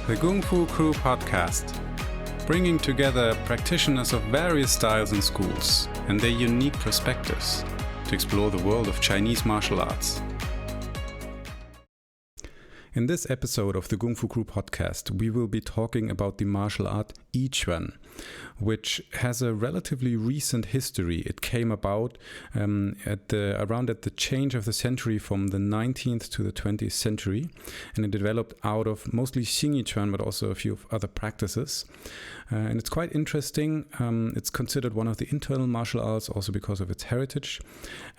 The Gongfu Crew podcast, bringing together practitioners of various styles and schools and their unique perspectives to explore the world of Chinese martial arts. In this episode of the Gongfu Crew podcast, we will be talking about the martial art Yiquan, which has a relatively recent history. It came about around at the change of the century from the 19th to the 20th century, and it developed out of mostly Xing Yiquan, but also a few other practices. And it's quite interesting. It's considered one of the internal martial arts also because of its heritage.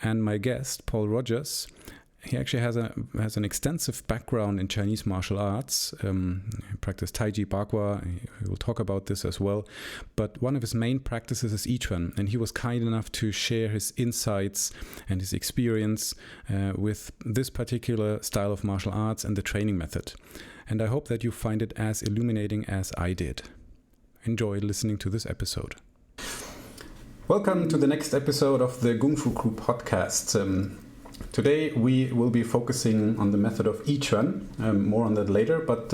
And my guest, Paul Rogers, he actually has an extensive background in Chinese martial arts. He practiced Tai Chi, Bagua. We will talk about this as well. But one of his main practices is Yiquan, and he was kind enough to share his insights and his experience with this particular style of martial arts and the training method. And I hope that you find it as illuminating as I did. Enjoy listening to this episode. Welcome to the next episode of the Gongfu Crew podcast. Today we will be focusing on the method of Yiquan, more on that later, but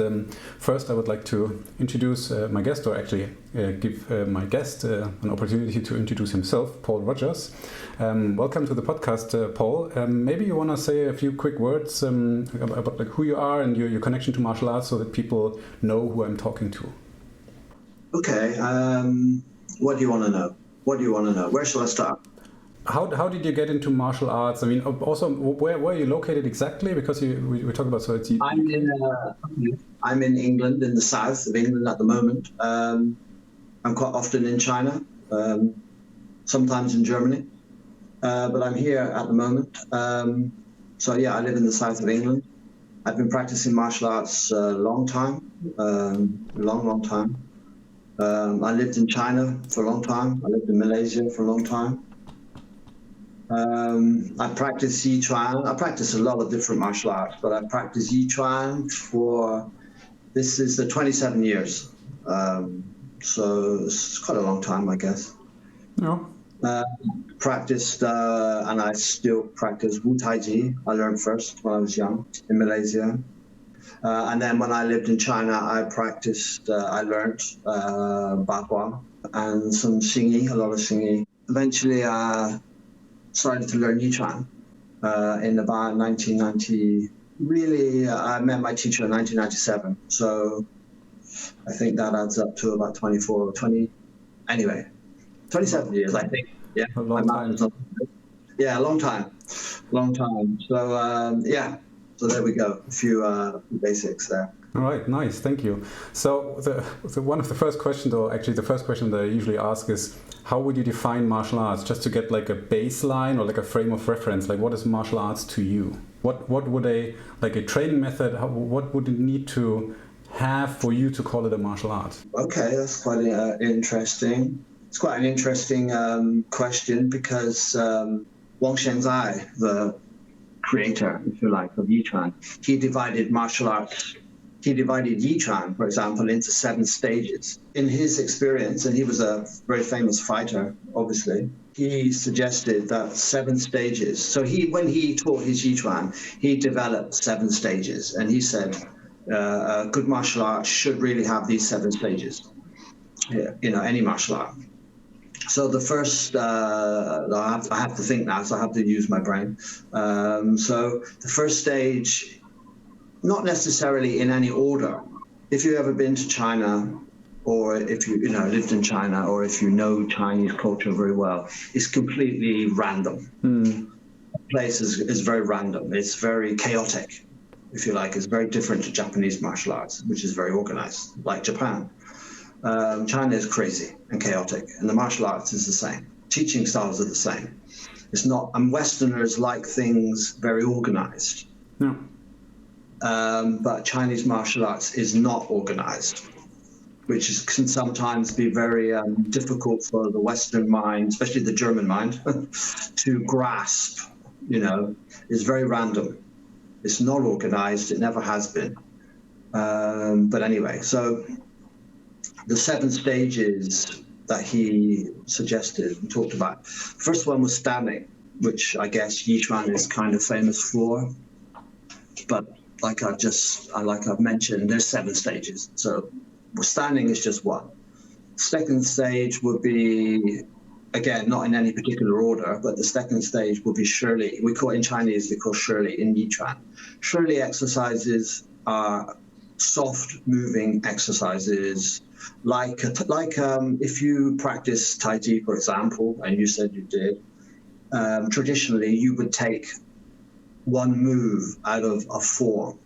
first I would like to introduce my guest, or actually give my guest an opportunity to introduce himself, Paul Rogers. Welcome to the podcast, Paul. Maybe you want to say a few quick words about who you are and your connection to martial arts so that people know who I'm talking to. Okay, what do you want to know? Where shall I start? How did you get into martial arts? I mean, also, where are you located exactly? Because we talk about I'm in England, in the south of England at the moment. I'm quite often in China, sometimes in Germany, but I'm here at the moment. So yeah, I live in the south of England. I've been practicing martial arts a long time, long time. I lived in China for a long time. I lived in Malaysia for a long time. I practice Yiquan. I practice a lot of different martial arts, but I practice Yiquan this is the 27 years. So it's quite a long time, I guess. No. Practiced, and I still practice Wu Tai Chi. I learned first when I was young in Malaysia. And then when I lived in China, I learned Bagua and some Xingyi, a lot of Xingyi. Eventually, started to learn Yiquan in about 1990. Really, I met my teacher in 1997. So I think that adds up to about 27 years, I think. Yeah, a long time. Yeah, a long time. So so there we go. A few basics there. All right, nice, thank you. So one of the first questions, or actually the first question that I usually ask is, how would you define martial arts? Just to get like a baseline or like a frame of reference, like what is martial arts to you? What would a training method, what would it need to have for you to call it a martial art? Okay, that's quite interesting. It's quite an interesting question because Wang Xianzai, the creator, if you like, of Yiquan, he divided Yiquan, for example, into 7 stages. In his experience, and he was a very famous fighter, obviously, he suggested that 7 stages. So when he taught his Yiquan, he developed 7 stages. And he said, a good martial art should really have these 7 stages. Any martial art. So the first, I have to think now, so I have to use my brain. So the first stage, not necessarily in any order. If you've ever been to China, or if you lived in China, or if you know Chinese culture very well, it's completely random. The place is very random. It's very chaotic, if you like. It's very different to Japanese martial arts, which is very organized, like Japan. China is crazy and chaotic, and the martial arts is the same. Teaching styles are the same. It's not, and Westerners like things very organized. No. But Chinese martial arts is not organized, which can sometimes be very difficult for the Western mind, especially the German mind, to grasp. It's very random. It's not organized. It never has been. But anyway, so the 7 stages that he suggested and talked about. First one was standing, which I guess Yiquan is kind of famous for. But like I've mentioned, there's 7 stages. So standing is just one. Second stage would be, again, not in any particular order, but the second stage would be Shirley. We call it in Chinese, we call Shirley in Yiquan. Shirley exercises are soft moving exercises, like if you practice Tai Chi, for example, and you said you did, traditionally you would take one move out of a form,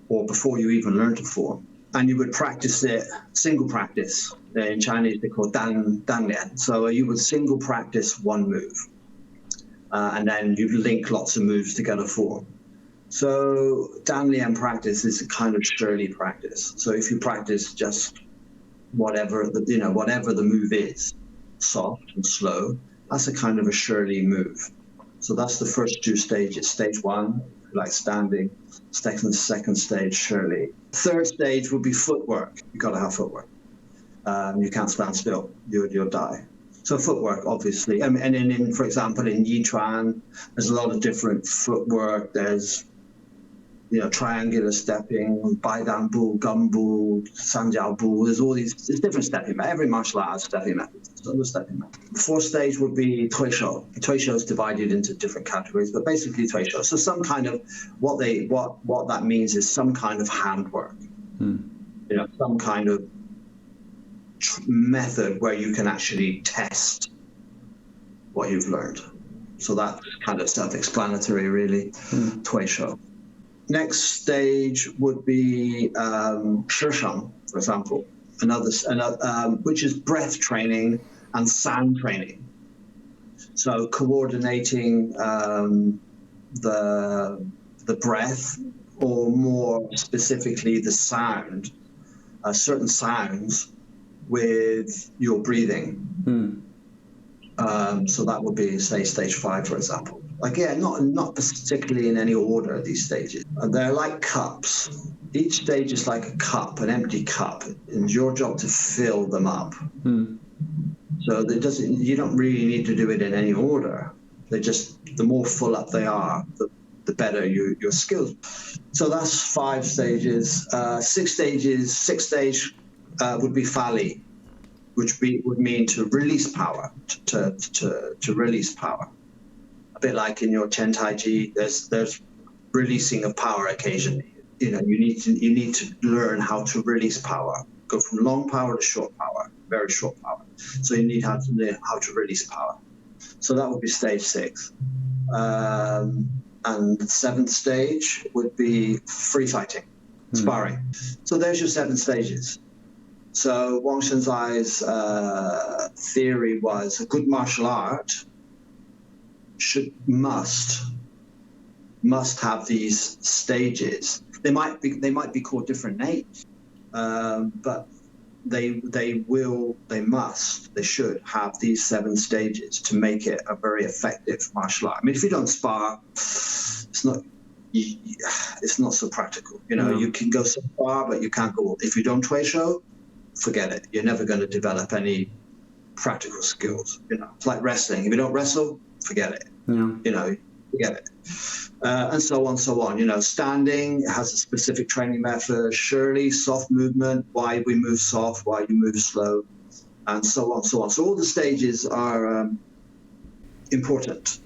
or before you even learn to form, and you would practice it, single practice. In Chinese, they call danlian. So you would single practice one move, and then you'd link lots of moves together form. So danlian practice is a kind of Shirley practice. So if you practice just whatever the move is, soft and slow, that's a kind of a Shirley move. So that's the first 2 stages. Stage 1, like standing. Second stage, Shirley. Third stage would be footwork. You've got to have footwork. You can't stand still. You'll die. So footwork, obviously. And in, for example, in Yiquan, there's a lot of different footwork. There's, triangular stepping, baidan bu, gum bu, sanjiao bu. There's different stepping methods. Every martial art has stepping methods. The fourth stage would be tuishou. Tuishou is divided into different categories, but basically tuishou. So some kind of what that means is some kind of handwork. Some kind of method where you can actually test what you've learned. So that's kind of self-explanatory, really. Tuishou. Next stage would be shisheng, for example, another which is breath training and sound training. So coordinating the breath, or more specifically the sound, certain sounds with your breathing. So that would be, say, stage 5, for example. Again, not particularly in any order, these stages. They're like cups. Each stage is like a cup, an empty cup, and it's your job to fill them up. So you don't really need to do it in any order. The more full up they are, the better your skills. So that's 5 stages. 6 stages. 6th stage would be Fali, which would mean to release power, to release power. A bit like in your Chen Tai Chi, there's releasing of power occasionally. You need to learn how to release power, go from long power to short power, very short power. So you need to learn how to release power. So that would be stage 6. And the 7th stage would be free fighting, sparring. So there's your 7 stages. So Wang Shenzai's theory was a good martial art must have these stages. They might be called different names, but they should have these 7 stages to make it a very effective martial art. I mean, if you don't spar, it's not so practical. You can go so far, but you can't go. If you don't tuishou, forget it. You're never going to develop any practical skills. It's like wrestling. If you don't wrestle, forget it. Forget it. And so on. Standing has a specific training method. Shirley, soft movement. Why we move soft, why you move slow, and so on. So all the stages are important.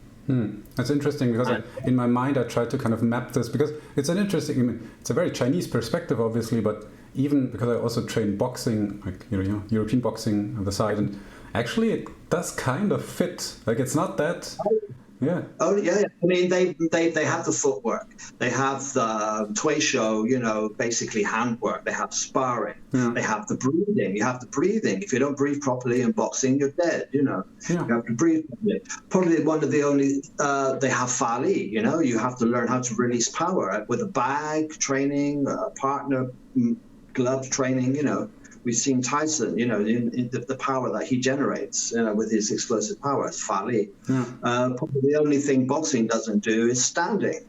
That's interesting, because in my mind I tried to kind of map this, because it's it's a very Chinese perspective, obviously, but even because I also train boxing, like European boxing on the side, and actually it does kind of fit. Like, it's not that. Yeah. Oh yeah. I mean, they have the footwork. They have the tuishou, basically handwork. They have sparring. Yeah. They have the breathing. You have the breathing. If you don't breathe properly in boxing, you're dead. You have to breathe properly. Probably one of the only. They have Fali. You have to learn how to release power with a bag training, partner glove training. We've seen Tyson, in the power that he generates, with his explosive power, it's Fali. Yeah. Probably the only thing boxing doesn't do is standing.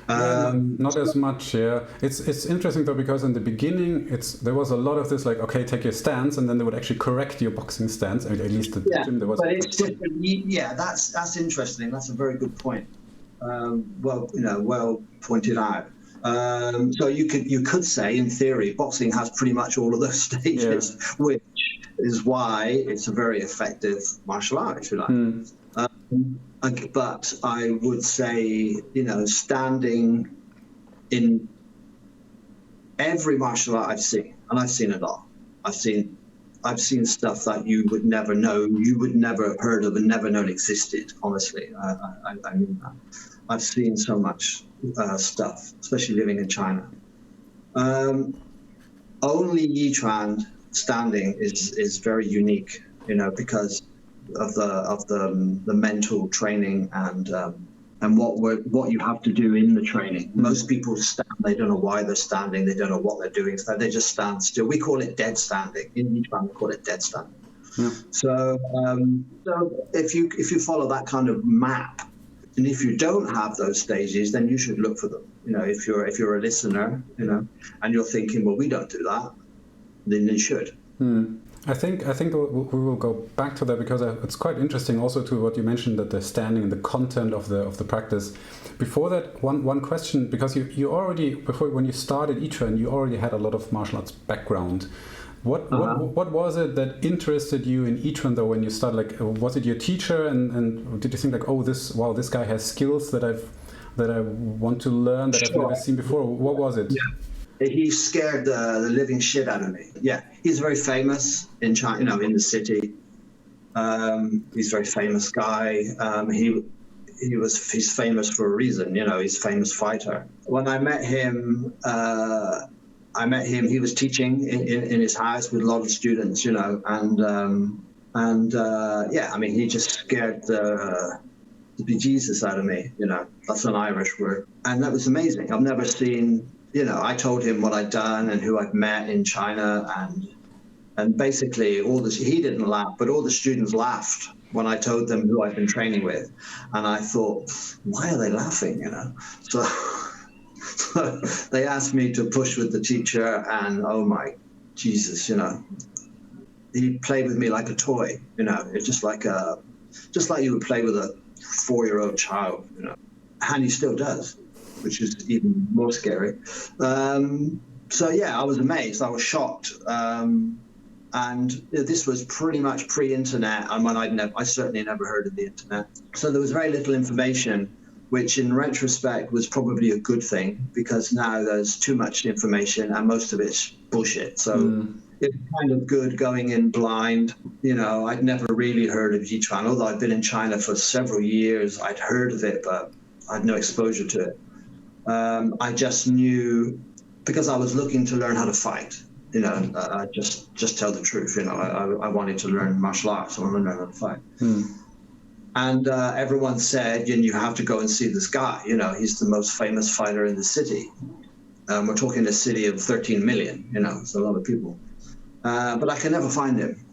Not as much, yeah. It's interesting though, because in the beginning, there was a lot of this, like, okay, take your stance, and then they would actually correct your boxing stance. At least at the gym there was. But it's different. Yeah, that's interesting. That's a very good point. Well pointed out. So you could say, in theory, boxing has pretty much all of those stages, which is why it's a very effective martial art, if you like. But I would say, standing in every martial art I've seen, and I've seen it all. I've seen stuff that you would never know, you would never have heard of and never known existed, honestly. I mean that. I've seen so much stuff, especially living in China. Only Yiquan standing is very unique, because of the mental training and what you have to do in the training. Most people stand, they don't know why they're standing, they don't know what they're doing, so they just stand still. We call it dead standing. In Yiquan, we call it dead standing. Yeah. So if you follow that kind of map, and if you don't have those stages, then you should look for them. If you're a listener, and you're thinking, well, we don't do that, then you should. I think we will go back to that, because it's quite interesting also to what you mentioned, that the standing and the content of the practice. Before that, one question, because you already, before, when you started Yiquan, you already had a lot of martial arts background. What was it that interested you in Yiquan though when you started? Like, was it your teacher, and did you think like, oh, this guy has skills that I want to learn that I've never seen before? What was it? Yeah. He scared the living shit out of me. Yeah, he's very famous in China, in the city. He's a very famous guy. He's famous for a reason. He's a famous fighter. When I met him, he was teaching in his house with a lot of students, he just scared the bejesus out of me, That's an Irish word. And that was amazing. I've never seen, I told him what I'd done and who I'd met in China, and basically he didn't laugh, but all the students laughed when I told them who I'd been training with. And I thought, why are they laughing, So they asked me to push with the teacher, and oh my Jesus, he played with me like a toy, It's just like you would play with a 4-year-old child, and he still does, which is even more scary. So yeah, I was amazed, I was shocked, and this was pretty much pre-internet, and when I certainly never heard of the internet, so there was very little information, which in retrospect was probably a good thing, because now there's too much information and most of it's bullshit. So it's kind of good going in blind. I'd never really heard of Yiquan, although I'd been in China for several years. I'd heard of it, but I had no exposure to it. I just knew, because I was looking to learn how to fight. I just tell the truth. I wanted to learn martial arts. I wanted to learn how to fight. And everyone said, you have to go and see this guy. He's the most famous fighter in the city. We're talking a city of 13 million, it's a lot of people. But I can never find him.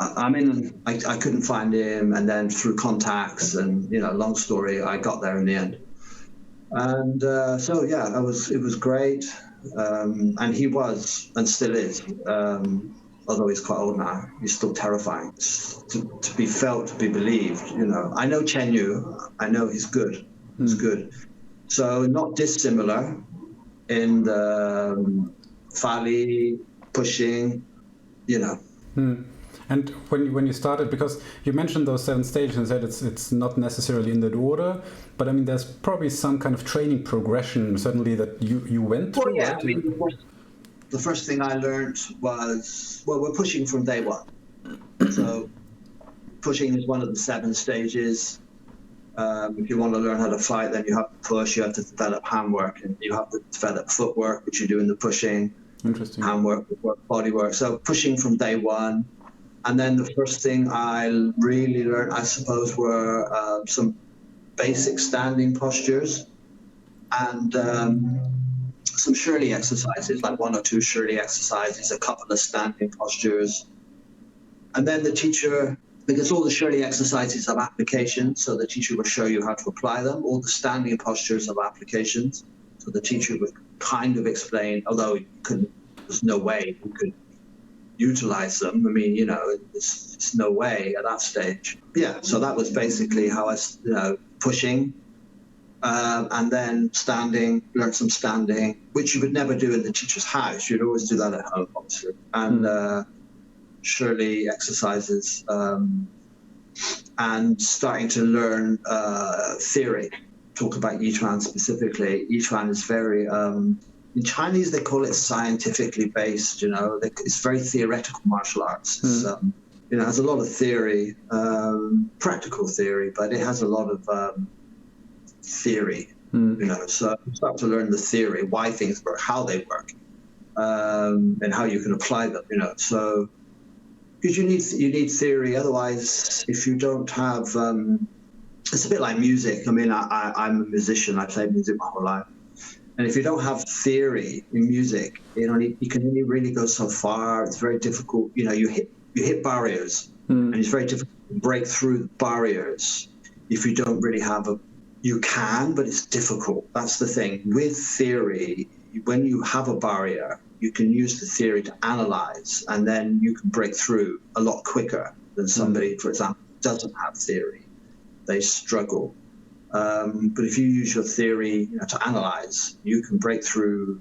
I couldn't find him. And then through contacts and, long story, I got there in the end. And so, yeah, it was great. And he was, and still is, although he's quite old now, he's still terrifying to be felt, to be believed. I know Chen Yu, I know he's good. He's good. So not dissimilar in the Fali pushing, And when you started, because you mentioned those 7 stages and said it's not necessarily in that order, but I mean there's probably some kind of training progression certainly that you went through. Well, yeah, the first thing I learned was, we're pushing from day one. So pushing is one of the 7 stages. If you want to learn how to fight, then you have to push, you have to develop handwork, and you have to develop footwork, which you do in the pushing. Interesting. Handwork, body work. So pushing from day one. And then the first thing I really learned, I suppose, were some basic standing postures and some Shirley exercises, like 1 or 2 Shirley exercises, a couple of standing postures. And then the teacher, because all the Shirley exercises have applications, so the teacher would show you how to apply them. All the standing postures have applications, so the teacher would kind of explain, although there's no way you could utilize them. I mean, it's no way at that stage. Yeah, so that was basically how I, pushing, and then standing, learn some standing, which you would never do in the teacher's house. You'd always do that at home, obviously. And surely exercises, and starting to learn theory. Talk about Yiquan specifically. Yiquan is very, in Chinese they call it scientifically based, it's very theoretical martial arts. It's, it has a lot of theory, practical theory, but it has a lot of theory, so you start to learn the theory, why things work, how they work, and how you can apply them, so because you need theory. Otherwise, if you don't have, it's a bit like music. I mean, I'm a musician. I played music my whole life, and if you don't have theory in music, you can only really go so far. It's very difficult. You hit barriers, and it's very difficult to break through barriers if you don't really have you can, but it's difficult. That's the thing. With theory, when you have a barrier, you can use the theory to analyze, and then you can break through a lot quicker than somebody, for example, doesn't have theory. They struggle. But if you use your theory to analyze, you can break through,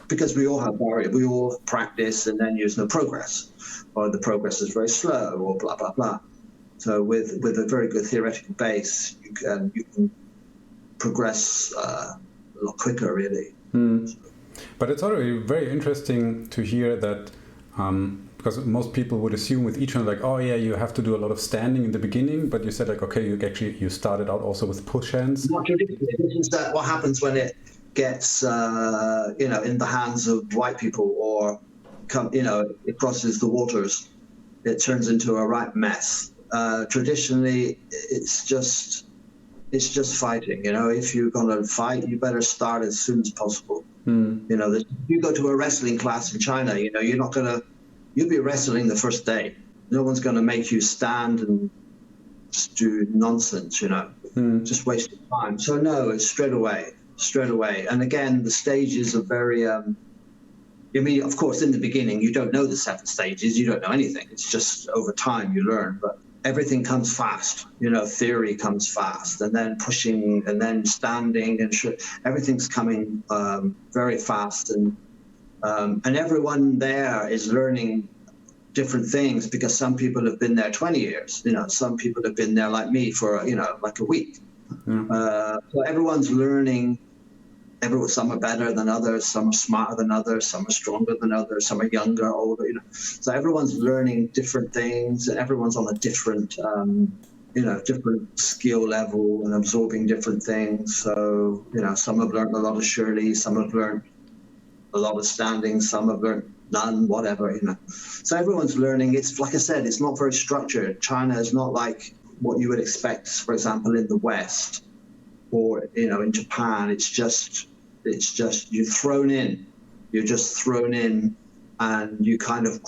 because we all have barriers. We all practice, and then there's no progress, or the progress is very slow, or blah, blah, blah. So with a very good theoretical base, you can progress a lot quicker, really. But it's already very interesting to hear that, because most people would assume with each one, like, oh yeah, you have to do a lot of standing in the beginning, but you said like, okay, you started out also with push hands. Not traditionally. This is what happens when it gets in the hands of white people, or it crosses the waters. It turns into a right mess. Traditionally, it's just fighting. If you're gonna fight, you better start as soon as possible. If you go to a wrestling class in China, you'll be wrestling the first day. No one's gonna make you stand and just do nonsense, just wasting time. So no, it's straight away. And again, the stages are very, of course, in the beginning, you don't know the 7 stages, you don't know anything. It's just over time you learn, but everything comes fast, theory comes fast, and then pushing, and then standing, and everything's coming very fast, and everyone there is learning different things, because some people have been there 20 years, some people have been there like me for, like a week. So everyone's learning. Some are better than others, some are smarter than others, some are stronger than others, some are younger, older, So everyone's learning different things, and everyone's on a different, different skill level and absorbing different things. So, some have learned a lot of Shirley, some have learned a lot of standing, some have learned none, whatever, So everyone's learning. It's like I said, it's not very structured. China is not like what you would expect, for example, in the West or, in Japan. It's just you're just thrown in, and you kind of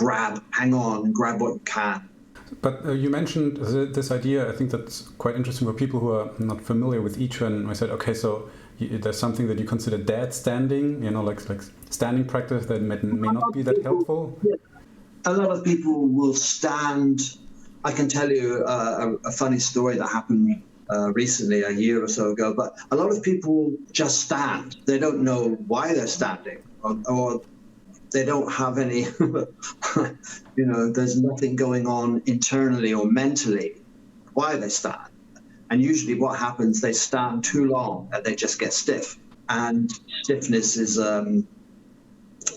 hang on, grab what you can. But you mentioned this idea. I think that's quite interesting for people who are not familiar with Yiquan. I said, okay, so there's something that you consider dead standing, like standing practice that may not be that helpful. Yeah. A lot of people will stand. I can tell you a funny story that happened recently, a year or so ago, but a lot of people just stand. They don't know why they're standing, or they don't have any, there's nothing going on internally or mentally why they stand. And usually what happens, they stand too long and they just get stiff. And stiffness is,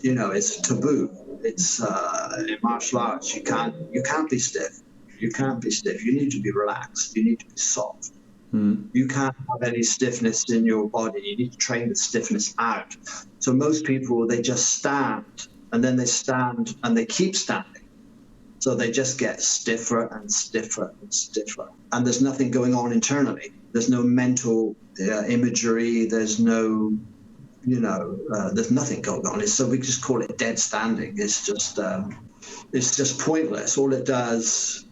it's taboo. It's in martial arts, you can't be stiff. You can't be stiff. You need to be relaxed. You need to be soft. You can't have any stiffness in your body. You need to train the stiffness out. So most people, they just stand, and then they stand and they keep standing. So they just get stiffer and stiffer and stiffer. And there's nothing going on internally. There's no mental imagery. There's no, there's nothing going on. So we just call it dead standing. It's just pointless. All it does,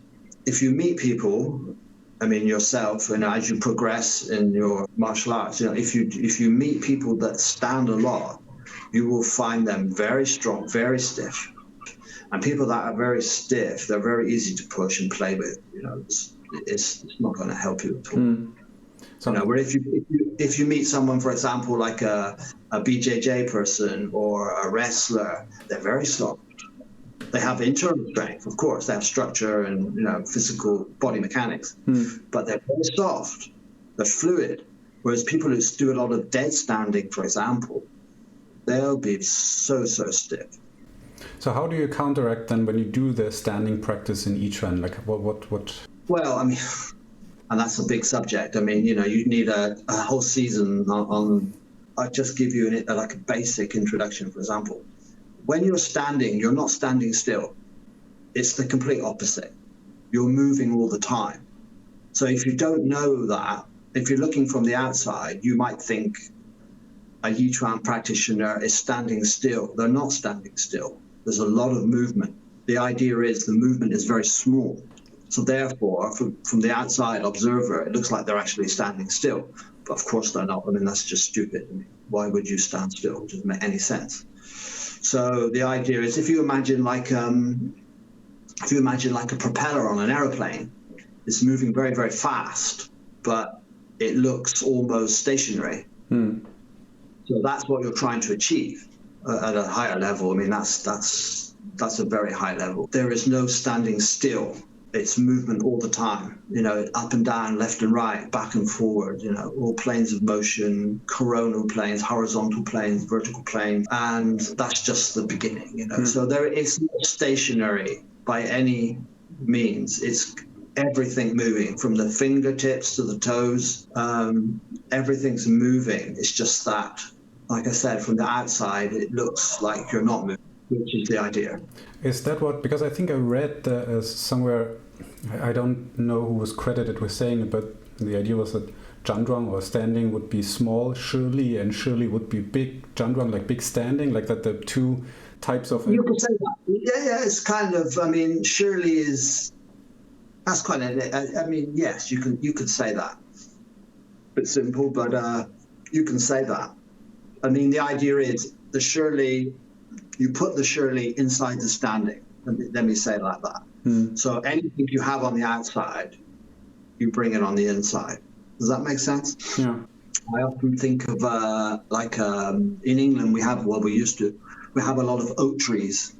if you meet people, yourself, and as you progress in your martial arts, if you meet people that stand a lot, you will find them very strong, very stiff. And people that are very stiff, they're very easy to push and play with. It's not going to help you at all. So, where if you meet someone, for example, like a BJJ person or a wrestler, they're very soft. They have internal strength, of course. They have structure and physical body mechanics, but they're very soft. They're fluid. Whereas people who do a lot of dead standing, for example, they'll be so stiff. So how do you counteract then when you do the standing practice in Yiquan? Like what? Well, I mean, and that's a big subject. I mean, you need a whole season on. I'll just give you like a basic introduction, for example. When you're standing, you're not standing still. It's the complete opposite. You're moving all the time. So if you don't know that, if you're looking from the outside, you might think a Yiquan practitioner is standing still. They're not standing still. There's a lot of movement. The idea is the movement is very small. So therefore, from the outside observer, it looks like they're actually standing still. But of course they're not. I mean, that's just stupid. I mean, why would you stand still? It doesn't make any sense. So the idea is if you imagine like a propeller on an aeroplane, it's moving very, very fast, but it looks almost stationary. So that's what you're trying to achieve at a higher level. I mean, that's a very high level. There is no standing still. It's movement all the time, up and down, left and right, back and forward, all planes of motion, coronal planes, horizontal planes, vertical planes. And that's just the beginning, So there is no stationary by any means. It's everything moving from the fingertips to the toes. Everything's moving. It's just that, like I said, from the outside, it looks like you're not moving, which is the idea. Is that what, because I think I read somewhere, I don't know who was credited with saying it, but the idea was that Zhandruang or standing would be small Shirli and Shirli would be big Zhandruang, like big standing, like that the two types of... You could say that. Yeah, it's kind of, I mean, Shirli is, that's quite, yes, you could say that. Bit simple, but you can say that. I mean, the idea is the Shirli, you put the Shirli inside the standing. Let me say it like that. So anything you have on the outside, you bring it on the inside. Does that make sense? Yeah. I often think of in England we have a lot of oak trees.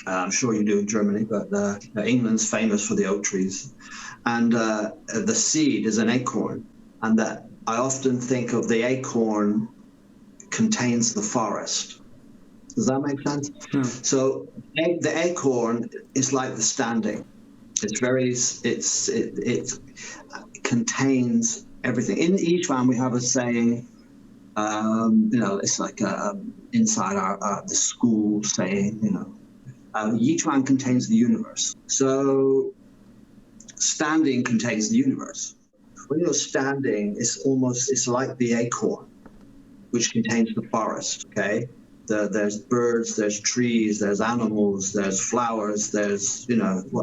I'm sure you do in Germany, but England's famous for the oak trees. And the seed is an acorn, and that I often think of the acorn contains the forest. Does that make sense? Yeah. So the acorn is like the standing. It contains everything. In Yiquan, we have a saying, it's like inside the school saying, Yiquan contains the universe. So standing contains the universe. When you're standing, it's like the acorn, which contains the forest, okay? There's birds, there's trees, there's animals, there's flowers, there's,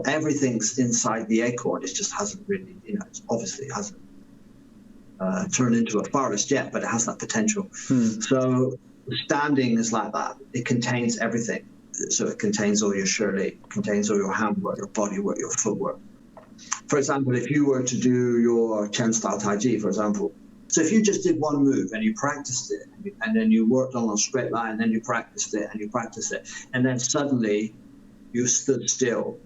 everything's inside the acorn. It just hasn't really, it obviously hasn't turned into a forest yet, but it has that potential. So standing is like that. It contains everything. So it contains all your Shirli, contains all your handwork, your bodywork, your footwork. For example, if you were to do your Chen style Tai Chi, for example, so if you just did one move and you practiced it, and then you worked on a straight line, and then you practiced it, and you practiced it, and then suddenly you stood still,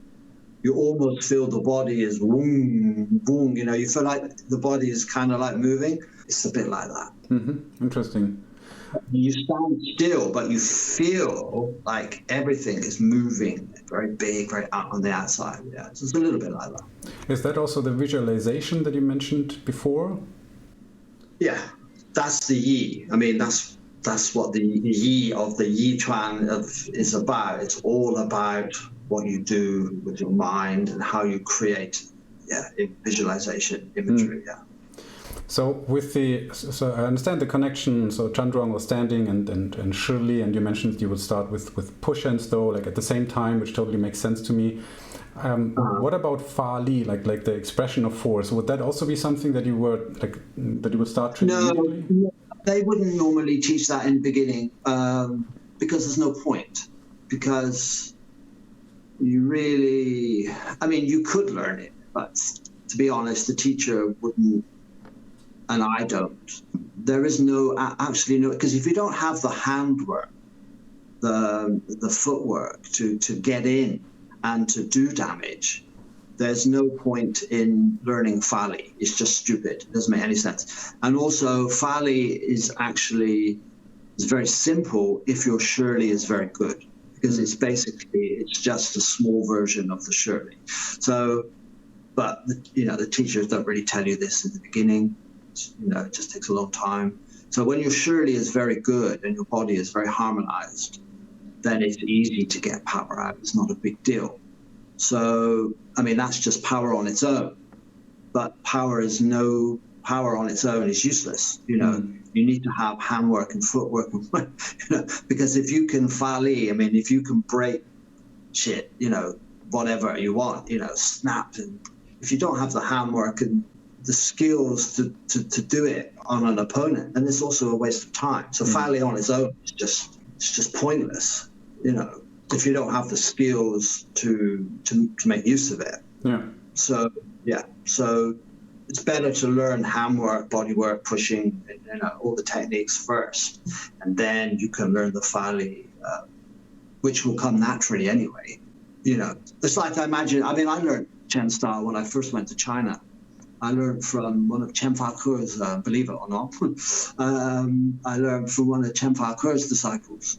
you almost feel the body is boom, boom, you feel like the body is kind of like moving. It's a bit like that. Interesting. You stand still, but you feel like everything is moving very big, very out on the outside. Yeah, so it's a little bit like that. Is that also the visualization that you mentioned before? Yeah, that's the Yi. I mean, that's what the Yi of the Yiquan is about. It's all about what you do with your mind and how you create, visualization, imagery. Yeah. So so I understand the connection. So Zhandruang was standing and Shirli, and you mentioned you would start with push and stow, like at the same time, which totally makes sense to me. What about Fa Li, like the expression of force? Would that also be something that you would start training? No, they wouldn't normally teach that in the beginning because there's no point. Because you could learn it, but to be honest, the teacher wouldn't and I don't. There is no, actually no, because if you don't have the handwork, the footwork to get in and to do damage, there's no point in learning Fali. It's just stupid. It doesn't make any sense. And also, Fali is very simple if your Shirley is very good, because it's just a small version of the Shirley. So, but the teachers don't really tell you this in the beginning. It just takes a long time. So when your Shirley is very good and your body is very harmonized, then it's easy to get power out. It's not a big deal. So, I mean, that's just power on its own. But power on its own is useless. You need to have handwork and footwork, because if you can Fali, I mean, if you can break shit, whatever you want, snap, and if you don't have the handwork and the skills to do it on an opponent, then it's also a waste of time. So Fali on its own is just pointless, if you don't have the skills to make use of it. Yeah. So it's better to learn handwork, bodywork, pushing, all the techniques first, and then you can learn the Fali, which will come naturally anyway. It's like I learned Chen style when I first went to China. I learned from one of Chen Fa-Ke's, believe it or not. I learned from one of Chen Fa-Ke's disciples.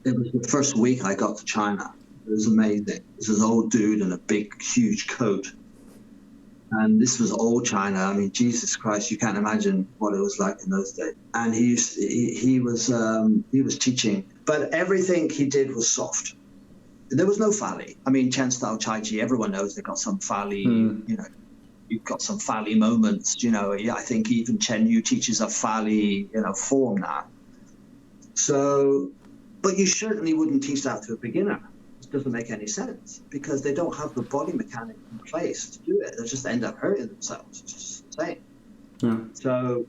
It was the first week I got to China. It was amazing. This was an old dude in a big, huge coat. And this was old China. I mean, Jesus Christ, you can't imagine what it was like in those days. And he was teaching, but everything he did was soft. There was no Fali. I mean, Chen style Chai Chi, everyone knows they got some Fali, you've got some Fali moments, I think even Chen Yu teaches a Fali, form now. So, but you certainly wouldn't teach that to a beginner. It doesn't make any sense, because they don't have the body mechanics in place to do it. They'll just end up hurting themselves. It's just insane. Yeah. So,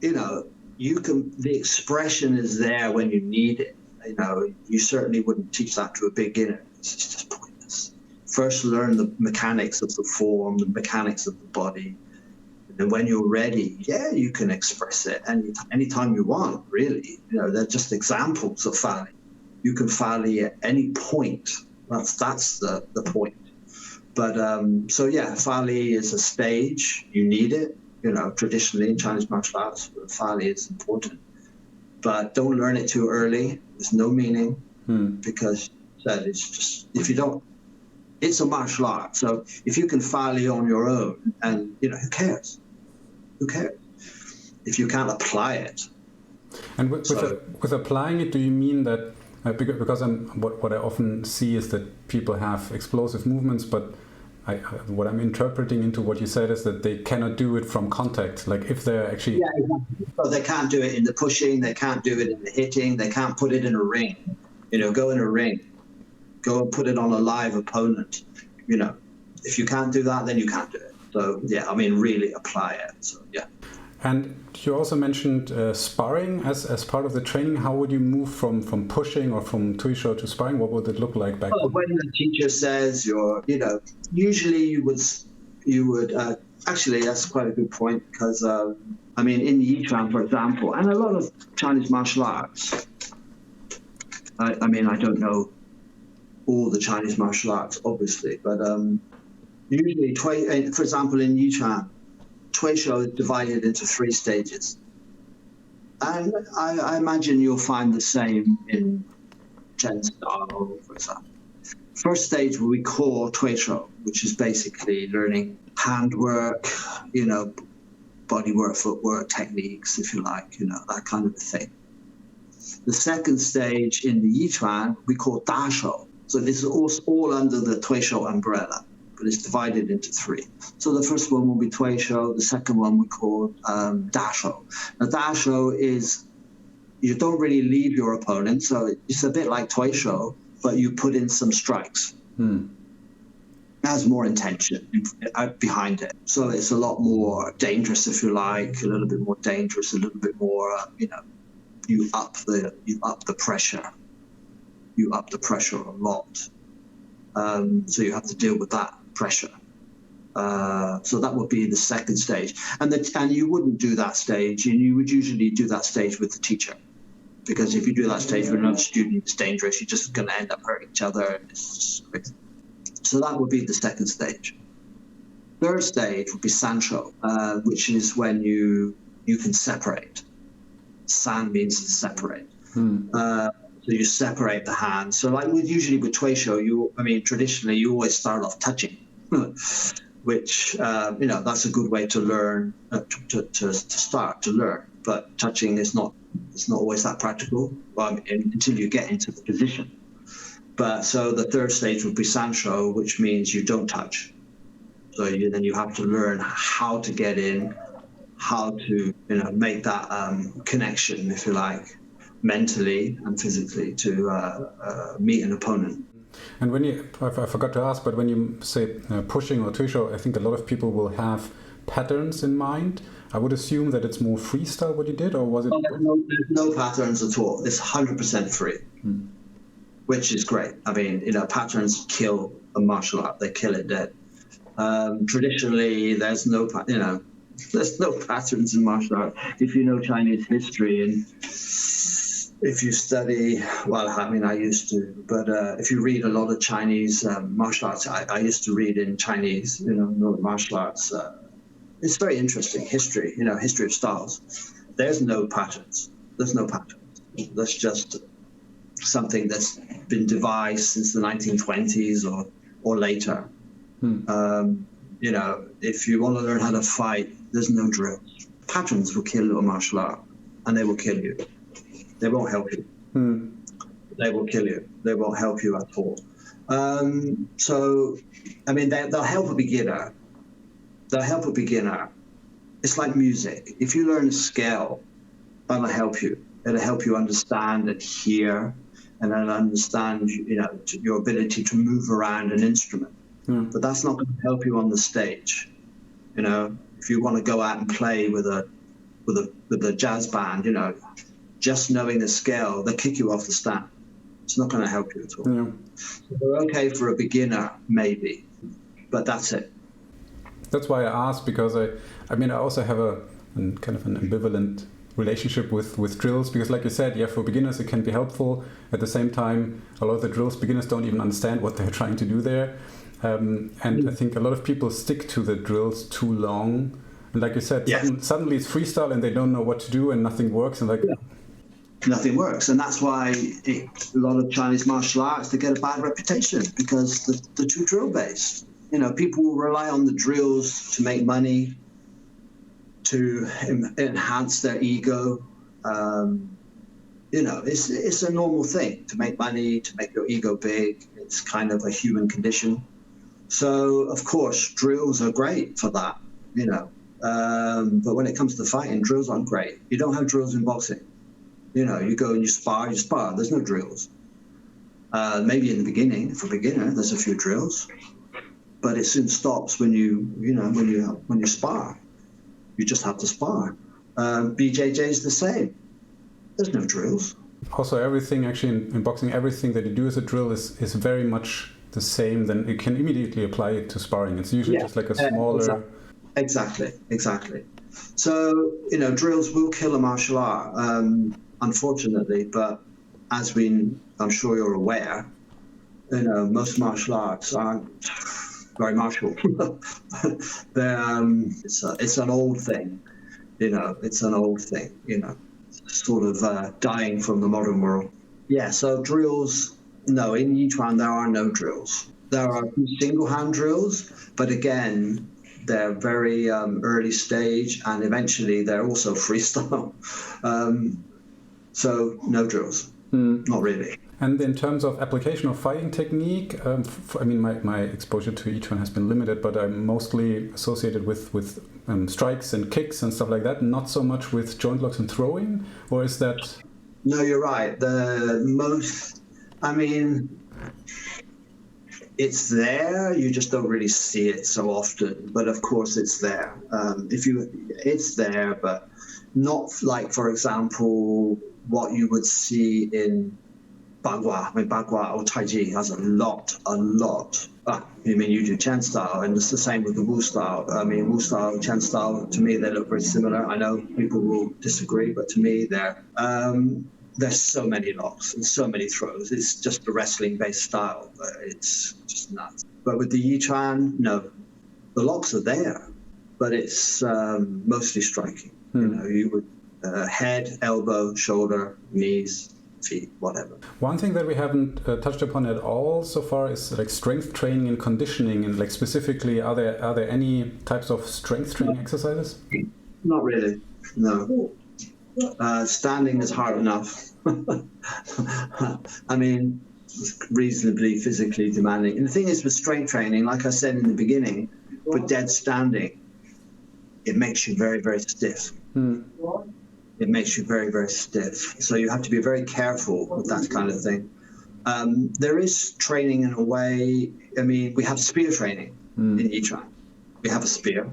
the expression is there when you need it. You certainly wouldn't teach that to a beginner. It's just pointless. First, learn the mechanics of the form, the mechanics of the body. And when you're ready, you can express it anytime you want, really. They're just examples of Fali. You can Fali at any point. That's the point. But, Fali is a stage. You need it. Traditionally in Chinese martial arts, Fali is important. But don't learn it too early. There's no meaning, because it's just, if you don't, it's a martial art. So if you can Fali on your own, and who cares? Who cares if you can't apply it? And with applying it, do you mean that because what I often see is that people have explosive movements, but what I'm interpreting into what you said is that they cannot do it from contact. Like if they're actually exactly. So they can't do it in the pushing, they can't do it in the hitting, they can't put it in a ring. Go in a ring, go and put it on a live opponent. If you can't do that, then you can't do it. So really apply it. So And you also mentioned sparring as part of the training. How would you move from pushing or from Tuisho to sparring? What would it look like back then? When the teacher says usually you would actually, that's quite a good point, because in Yiquan, for example, and a lot of Chinese martial arts, I don't know all the Chinese martial arts, obviously, but usually, for example, in Yiquan, Tuisho is divided into 3 stages. And I imagine you'll find the same in Chen style, for example. First stage we call Tuisho, which is basically learning handwork, bodywork, footwork, techniques, if you like, that kind of a thing. The second stage in the Yiquan we call Dasho. So this is all under the Tuisho umbrella, but it's divided into 3. So the first one will be Tuisho, the second one we call Dasho. Now Dasho is, you don't really leave your opponent, so it's a bit like Tuisho, but you put in some strikes. Has more intention behind it. So it's a lot more dangerous, if you like, a little bit more dangerous, a little bit more, you up the pressure. You up the pressure a lot. So you have to deal with that pressure. So that would be the second stage. And you wouldn't do that stage, and you would usually do that stage with the teacher. Because if you do that stage with another student, it's dangerous. You're just going to end up hurting each other. So that would be the second stage. Third stage would be Sancho, which is when you can separate. San means to separate. So you separate the hands. So like usually with Tuisho, traditionally you always start off touching, which, that's a good way to learn, to start to learn. But touching is not always that practical until you get into the position. So the third stage would be Sancho, which means you don't touch. So then you have to learn how to get in, how to make that connection, if you like, mentally and physically to meet an opponent. And I forgot to ask, but when you say pushing or Tuisho, I think a lot of people will have patterns in mind. I would assume that it's more freestyle what you did, or was it? There's no patterns at all. It's 100% free, which is great. Patterns kill a martial art. They kill it dead. Traditionally, there's no patterns in martial art. If you know Chinese history and if you study, I used to, but if you read a lot of Chinese martial arts, I used to read in Chinese, martial arts. It's very interesting history, history of styles. There's no patterns. There's no patterns. That's just something that's been devised since the 1920s or later. If you want to learn how to fight, there's no drills. Patterns will kill a martial art, and they will kill you. They won't help you. They will kill you. They won't help you at all. They'll help a beginner. It's like music. If you learn a scale, that'll help you. It'll help you understand and hear, and then understand, your ability to move around an instrument. But that's not going to help you on the stage. If you want to go out and play with a jazz band, just knowing the scale, they'll kick you off the stand. It's not going to help you at all. Yeah. So they're okay for a beginner, maybe, but that's it. That's why I asked, because I also have a kind of an ambivalent relationship with drills, because like you said, for beginners it can be helpful. At the same time, a lot of the drills, beginners don't even understand what they're trying to do there. And I think a lot of people stick to the drills too long. And like you said, suddenly it's freestyle and they don't know what to do and nothing works. And nothing works. And that's why a lot of Chinese martial arts, they get a bad reputation, because they're too drill-based. People will rely on the drills to make money, to enhance their ego. It's a normal thing to make money, to make your ego big. It's kind of a human condition. So, of course, drills are great for that, but when it comes to fighting, drills aren't great. You don't have drills in boxing. You go and you spar. There's no drills. Maybe in the beginning, for a beginner, there's a few drills, but it soon stops when you spar. You just have to spar. BJJ is the same. There's no drills. Also, everything actually in boxing, everything that you do as a drill is very much the same. Then you can immediately apply it to sparring. It's usually just like a smaller. Exactly. So drills will kill a martial art, unfortunately. But as I'm sure you're aware, most martial arts aren't very martial. It's an old thing. It's an old thing. Sort of dying from the modern world. So drills, no, in Yiquan there are no drills. There are single hand drills, but again, they're very early stage, and eventually they're also freestyle. So no drills, not really. And in terms of application of fighting technique, my exposure to Yiquan has been limited, but I'm mostly associated with strikes and kicks and stuff like that, not so much with joint locks and throwing, or is that? No, you're right. It's there, you just don't really see it so often, but of course it's there. It's there, but not like, for example, what you would see in Bagua. I mean, Bagua or Tai Chi has a lot. You mean you do Chen style, and it's the same with the Wu style. I mean, Wu style, Chen style, to me, they look very similar. I know people will disagree, but to me, there's so many locks and so many throws. It's just a wrestling-based style. It's just nuts. But with the Yiquan, no, the locks are there, but it's mostly striking. You know, you would head, elbow, shoulder, knees, feet, whatever. One thing that we haven't touched upon at all so far is like strength training and conditioning, and like specifically, are there any types of strength training exercises? Not really, no. Standing is hard enough. I mean, reasonably physically demanding. And the thing is with strength training, like I said in the beginning, with dead standing, it makes you very, very stiff. It makes you very, very stiff. So you have to be very careful with that kind of thing. There is training in a way. I mean, we have spear training in Yiquan. We have a spear.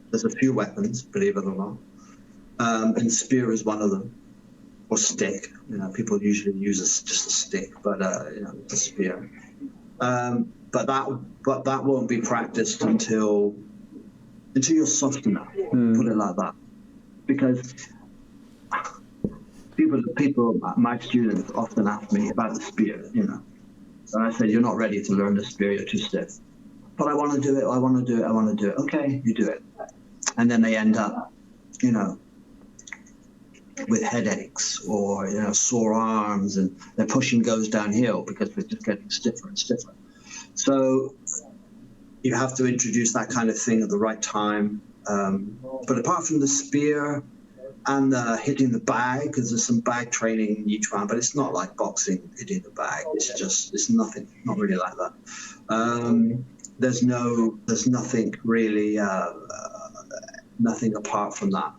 There's a few weapons, believe it or not. And spear is one of them, or stick. You know, people usually use just a stick, but you know, a spear. But that won't be practiced until you're soft enough. Put it like that, because people, my students often ask me about the spear. You know, and I said, you're not ready to learn the spear. You're too stiff. But I want to do it. I want to do it. I want to do it. Okay, you do it. And then they end up, you know, with headaches or, you know, sore arms, and their pushing goes downhill because they're just getting stiffer and stiffer. So you have to introduce that kind of thing at the right time. But apart from the spear and hitting the bag, because there's some bag training in Yiquan, but it's not like boxing, hitting the bag. It's nothing, not really like that. There's nothing really, nothing apart from that.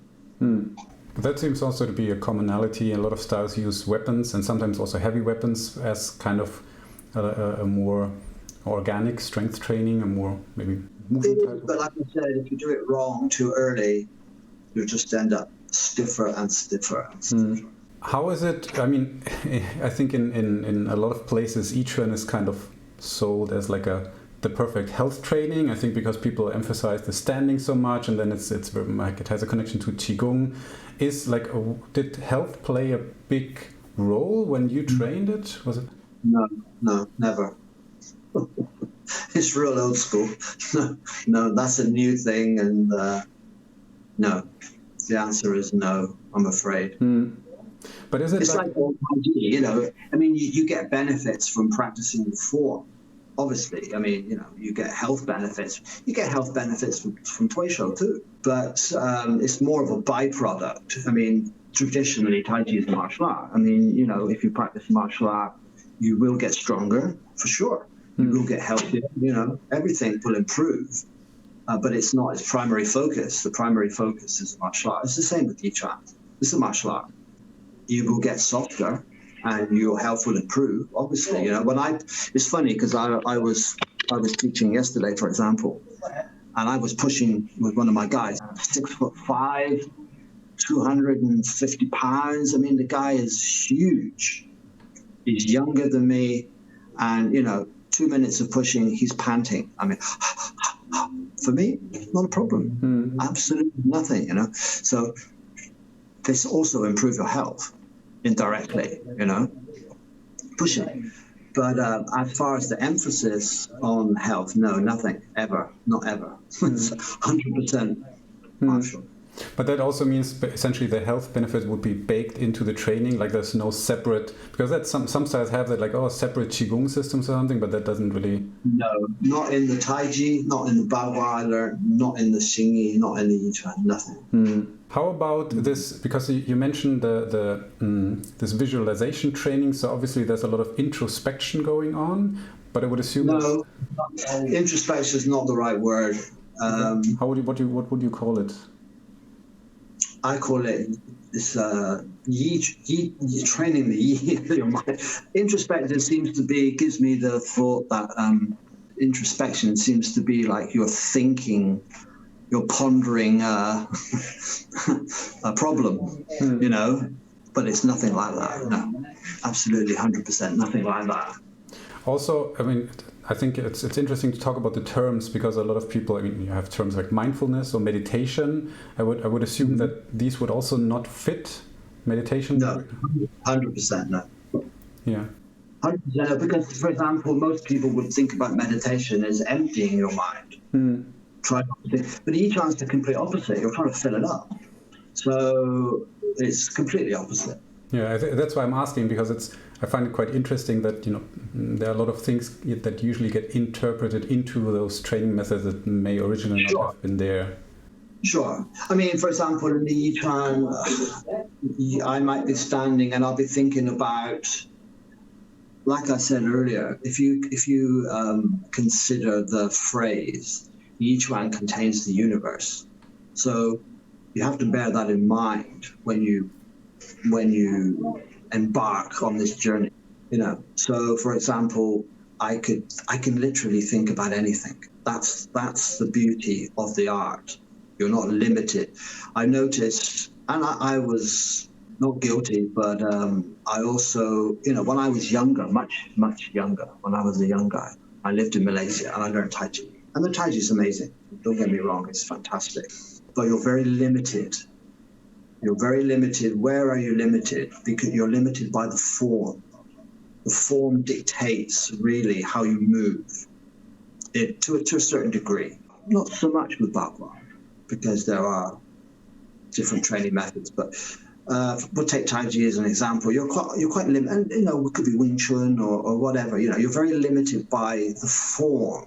That seems also to be a commonality. A lot of styles use weapons, and sometimes also heavy weapons, as kind of a more organic strength training, a more maybe movement type. But like I said, if you do it wrong too early, you'll just end up stiffer and stiffer and stiffer. How is it? I mean, I think in a lot of places, Yiquan is kind of sold as like the perfect health training. I think because people emphasize the standing so much, and then it's like it has a connection to Qigong. Did health play a big role when you trained it? Was it? No, never. It's real old school. No, that's a new thing, and no. The answer is no, I'm afraid. But is it? It's like you know. I mean, you get benefits from practicing the form. Obviously, I mean, you know, you get health benefits. You get health benefits from Toy Show too, but it's more of a byproduct. I mean, traditionally, Tai Chi is martial art. I mean, you know, if you practice martial art, you will get stronger for sure. You will get healthier. You know, everything will improve, but it's not its primary focus. The primary focus is martial art. It's the same with Yiquan. It's a martial art. You will get softer, and your health will improve, obviously. You know, it's funny because I was teaching yesterday, for example, and I was pushing with one of my guys, 6'5", 250 pounds. I mean, the guy is huge. He's younger than me, and you know, 2 minutes of pushing, he's panting. I mean, for me, not a problem. Absolutely nothing. You know, so this also improves your health. Indirectly, you know, pushing. But as far as the emphasis on health, no, nothing, ever, not ever. 100% martial. But that also means essentially the health benefit would be baked into the training, like there's no separate, because that's some styles have that, like, separate Qigong systems or something, but that doesn't really... No, not in the Tai Chi, not in the Bagua I learned, not in the Xingyi, not in the Yiquan, nothing. How about this, because you mentioned this visualization training, so obviously there's a lot of introspection going on, but I would assume... No, introspection is not the right word. What would you call it? I call it this training the yi, your mind. Introspection gives me the thought that introspection seems to be like you're thinking, you're pondering a problem, you know, But it's nothing like that. No, absolutely 100% nothing like that. Also, I mean, I think it's interesting to talk about the terms, because a lot of people, I mean, you have terms like mindfulness or meditation. I would assume that these would also not fit meditation. No, 100% no. Yeah. 100%, because, for example, most people would think about meditation as emptying your mind. Try not to think. But Yiquan's the complete opposite. You're trying to fill it up. So it's completely opposite. Yeah, that's why I'm asking, because I find it quite interesting that, you know, there are a lot of things that usually get interpreted into those training methods that may originally not have been there. Sure. I mean, for example, in the Yiquan, I might be standing and I'll be thinking about, like I said earlier, if you consider the phrase, Yiquan contains the universe. So you have to bear that in mind when you embark on this journey, you know. So, for example, I can literally think about anything. That's the beauty of the art. You're not limited. I noticed, and I was not guilty, but I also, you know, when I was younger, much younger, when I was a young guy, I lived in Malaysia and I learned Tai Chi. And the Tai Chi is amazing. Don't get me wrong, it's fantastic. But you're very limited. You're very limited. Where are you limited? Because you're limited by the form. The form dictates really how you move it to a certain degree. Not so much with Bagua, because there are different training methods. But we'll take Tai Chi as an example. You're quite limited, and you know, it could be Wing Chun or whatever. You know, you're very limited by the form.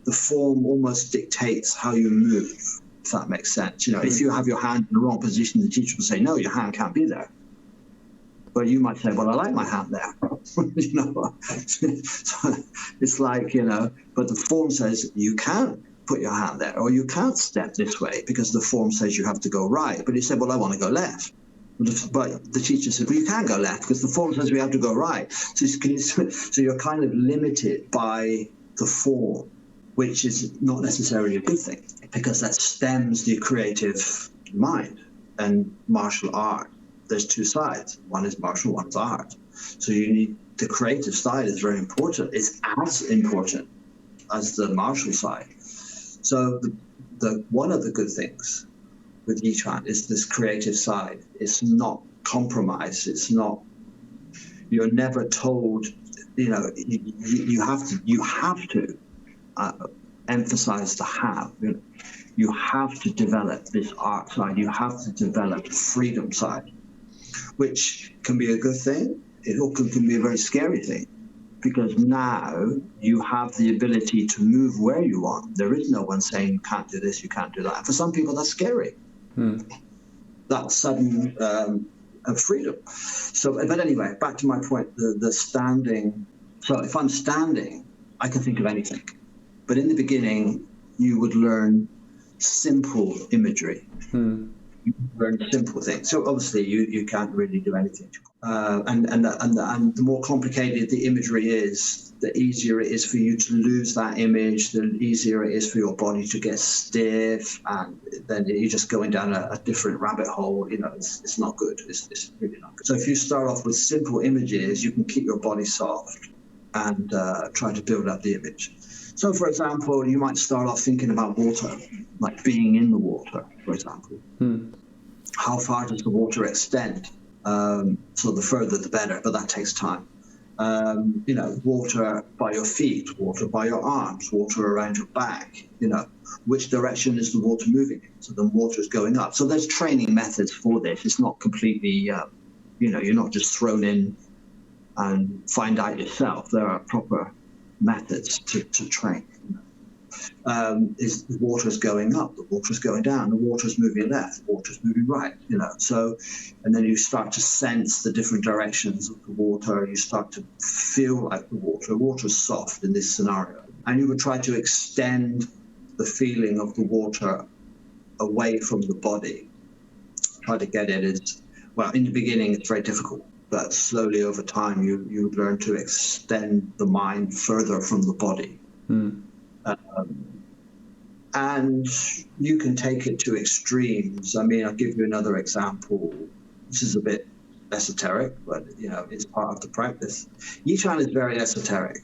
The form almost dictates how you move, if that makes sense. You know, if you have your hand in the wrong position, the teacher will say, no, your hand can't be there. But you might say, well, I like my hand there. You know, so it's like, you know, but the form says you can't put your hand there, or you can't step this way because the form says you have to go right. But you say, well, I want to go left. But the teacher said, well, you can't go left because the form says we have to go right. So you're kind of limited by the form, which is not necessarily a good thing, because that stems the creative mind. And martial art, there's two sides. One is martial, one is art. So you need, the creative side is very important. It's as important as the martial side. So the one of the good things with Yiquan is this creative side. It's not compromised. It's not, you're never told, you know, you have to emphasize the have. You have to develop this art side. You have to develop the freedom side, which can be a good thing. It also can be a very scary thing, because now you have the ability to move where you want. There is no one saying you can't do this, you can't do that. For some people, that's scary. That sudden freedom. So, but anyway, back to my point, the standing. So if I'm standing, I can think of anything. But in the beginning, you would learn simple imagery. You learn simple things. So obviously, you can't really do anything. And the more complicated the imagery is, the easier it is for you to lose that image. The easier it is for your body to get stiff, and then you're just going down a different rabbit hole. You know, it's not good. It's really not good. So if you start off with simple images, you can keep your body soft and try to build up the image. So, for example, you might start off thinking about water, like being in the water, for example. How far does the water extend? So the further, the better, but that takes time. You know, water by your feet, water by your arms, water around your back. You know, which direction is the water moving in? So the water is going up. So there's training methods for this. It's not completely, you know, you're not just thrown in and find out yourself. There are proper methods to train. Is the water is going up, the water is going down, the water is moving left, the water is moving right, you know. So, and then you start to sense the different directions of the water. You start to feel like the water is soft in this scenario. And you would try to extend the feeling of the water away from the body. Try to get it as, well, in the beginning it's very difficult, but slowly over time you learn to extend the mind further from the body. And you can take it to extremes. I mean, I'll give you another example. This is a bit esoteric, but it's part of the practice. Yiquan is very esoteric.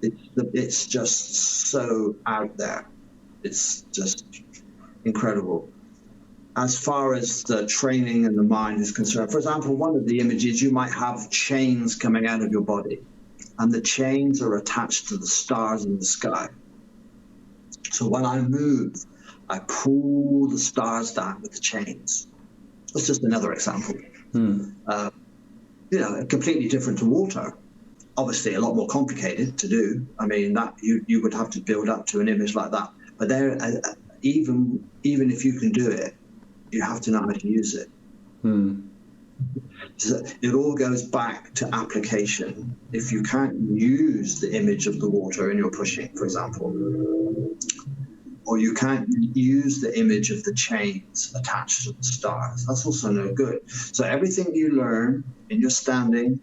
It's just so out there. It's just incredible. As far as the training and the mind is concerned, for example, one of the images, you might have chains coming out of your body, and the chains are attached to the stars in the sky. So when I move, I pull the stars down with the chains. That's just another example. Completely different to water. Obviously, a lot more complicated to do. I mean, that you would have to build up to an image like that. But there, even if you can do it, you have to know how to use it. So it all goes back to application. If you can't use the image of the water in your pushing, for example, or you can't use the image of the chains attached to the stars, that's also no good. So everything you learn in your standing,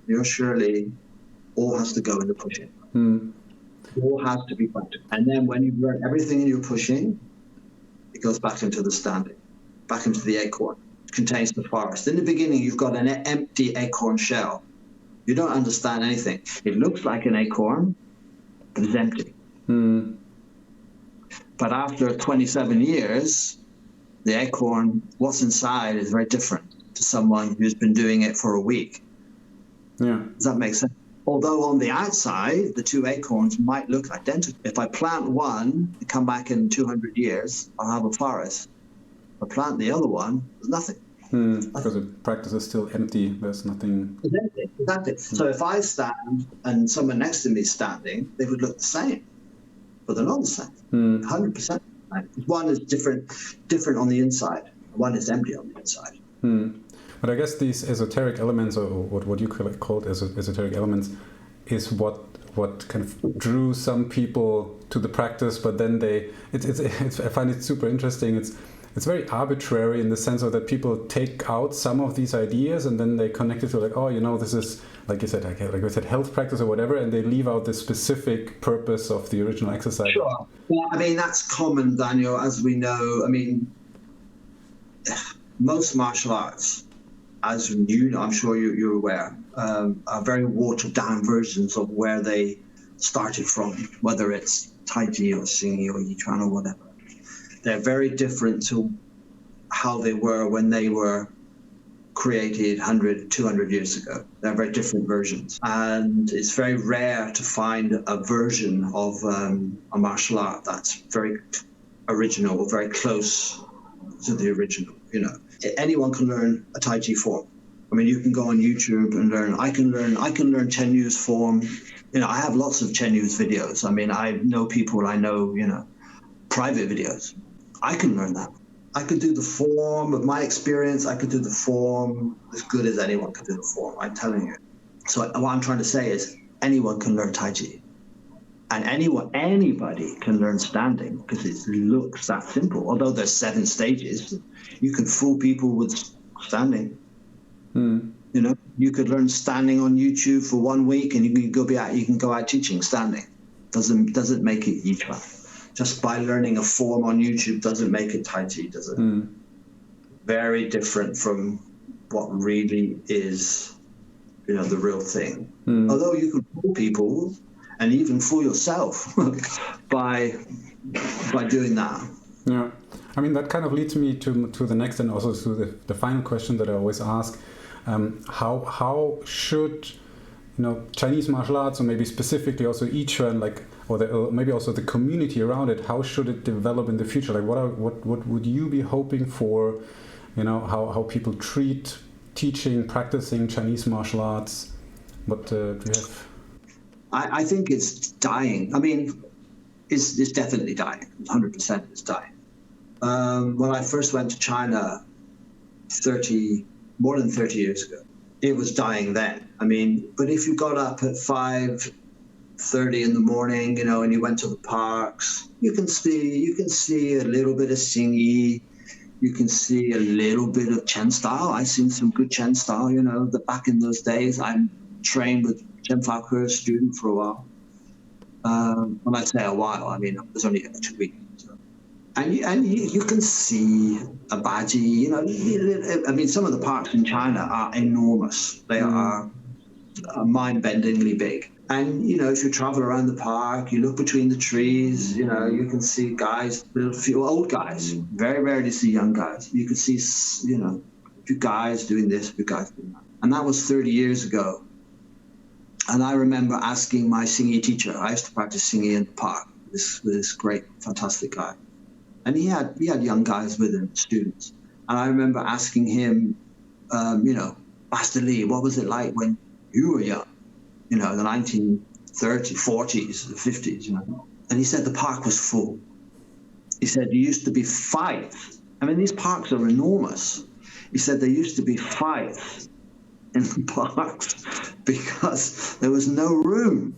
your Shirley, all has to go in the pushing. All has to be practical. And then when you learn everything in your pushing, it goes back into the standing, back into the acorn. It contains the forest. In the beginning, you've got an empty acorn shell. You don't understand anything. It looks like an acorn, but it's empty. But after 27 years, the acorn, what's inside is very different to someone who's been doing it for a week. Yeah. Does that make sense? Although on the outside, the two acorns might look identical. If I plant one and come back in 200 years, I'll have a forest. If I plant the other one, there's nothing. Because the practice is still empty. There's nothing. Exactly. So if I stand and someone next to me is standing, they would look the same. But they're not the same. 100%. One is different on the inside. One is empty on the inside. But I guess these esoteric elements, or what you called esoteric elements, is what kind of drew some people to the practice. But then I find it super interesting. It's very arbitrary in the sense of that people take out some of these ideas and then they connect it to this is, like you said, health practice or whatever, and they leave out the specific purpose of the original exercise. Sure. Well, I mean, that's common, Daniel, as we know. I mean, most martial arts, as you know, I'm sure you're aware, are very watered down versions of where they started from, whether it's Tai Chi or Xingyi or Yiquan or whatever. They're very different to how they were when they were created 100, 200 years ago. They're very different versions. And it's very rare to find a version of a martial art that's very original or very close to the original. Anyone can learn a Tai Chi form. I mean, you can go on YouTube and learn. I can learn Chen Yu's form. I have lots of Chen Yu's videos. I mean, I know people, private videos. I can learn that. I could do the form of my experience. I could do the form as good as anyone could do the form. I'm telling you. So what I'm trying to say is anyone can learn Tai Chi. And anybody can learn standing because it looks that simple. Although there's 7 stages, you can fool people with standing. You could learn standing on YouTube for 1 week, and you can go out teaching standing. Doesn't make it Yiquan. Just by learning a form on YouTube doesn't make it Tai Chi, does it? Very different from what really is, the real thing. Although you can fool people and even fool yourself by doing that. Yeah, I mean, that kind of leads me to the next and also to the final question that I always ask. How should Chinese martial arts, or maybe specifically also Yiquan, or maybe also the community around it, how should it develop in the future? Like, what would you be hoping for? How people treat teaching, practicing Chinese martial arts. What do you have? I think it's dying. I mean, it's definitely dying. 100% it's dying. When I first went to China more than 30 years ago, it was dying then. I mean, but if you got up at 5:30 in the morning, and you went to the parks, you can see a little bit of Xingyi, you can see a little bit of Chen style. I've seen some good Chen style, back in those days. I trained with Chen Faoke, a student, for a while. When I say a while, I mean, it was only 2 weeks. So. And you can see a baji, you know, I mean, some of the parks in China are enormous. They are mind-bendingly big. And, you know, if you travel around the park, you look between the trees, you know, you can see guys, a few old guys, very rarely see young guys. You can see, you know, a few guys doing this, a few guys doing that. And that was 30 years ago. And I remember asking my singing teacher, I used to practice singing in the park, this great, fantastic guy. And he had young guys with him, students. And I remember asking him, you know, Master Lee, what was it like when you were young? You know, the 1930s, 40s, 50s, you know. And he said the park was full. He said there used to be fights. I mean, these parks are enormous. He said there used to be fights in the parks because there was no room.